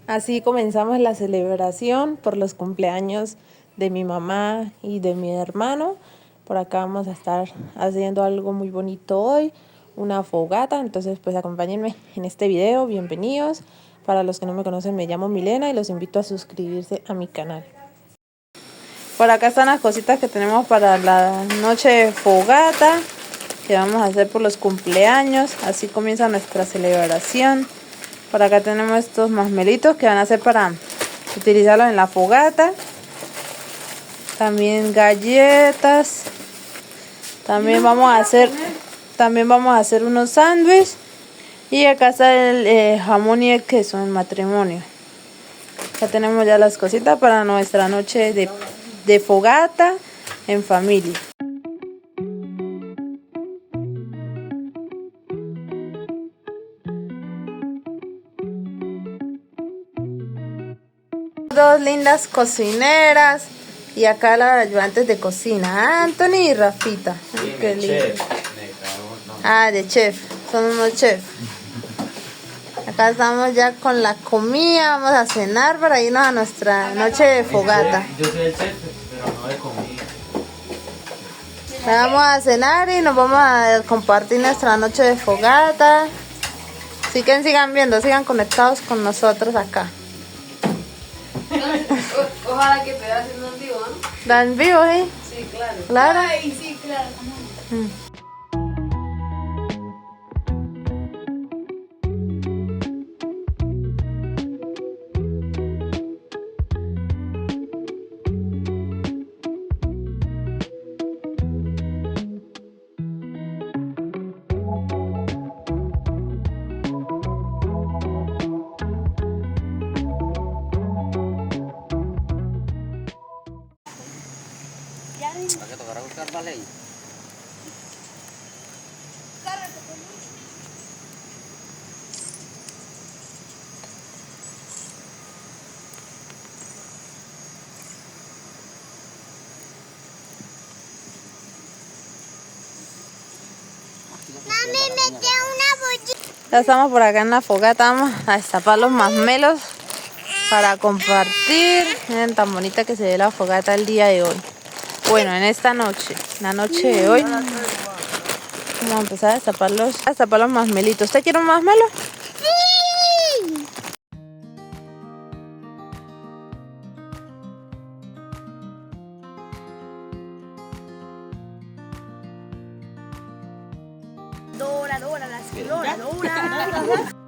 Así comenzamos la celebración por los cumpleaños de mi mamá y de mi hermano. Por acá vamos a estar haciendo algo muy bonito hoy, una fogata. Entonces pues acompáñenme en este video, bienvenidos. Para los que no me conocen, me llamo Milena y los invito a suscribirse a mi canal. Por acá están las cositas que tenemos para la noche de fogata que vamos a hacer por los cumpleaños. Así comienza nuestra celebración. Por acá tenemos estos masmelitos que van a ser para utilizarlos en la fogata. También galletas. También vamos a hacer unos sándwiches. Y acá está el jamón y el queso en matrimonio. Acá tenemos ya las cositas para nuestra noche de fogata en familia. Dos lindas cocineras y acá las ayudantes de cocina, Anthony y Rafita. Sí, qué lindo. chef. De chef, son unos chefs. Acá estamos ya con la comida, vamos a cenar para irnos a nuestra noche de fogata. Yo soy el chef, pero no de comida. Vamos a cenar y nos vamos a compartir nuestra noche de fogata. Así que sigan viendo, sigan conectados con nosotros acá. Ojalá que te haciendo en vivo, ¿no? ¿Dan vivo, eh? Sí, claro. Claro. Ay, sí, claro. ¿Para qué tocará buscar vale? Mami, mete una bollita. Ya estamos por acá en la fogata, vamos a destapar los masmelos para compartir. Miren tan bonita que se ve la fogata el día de hoy. Bueno, en esta noche, la noche de hoy, vamos a empezar a destapar los masmelitos. ¿Usted quiere un masmelo? ¡Sí! Dora, la Dora.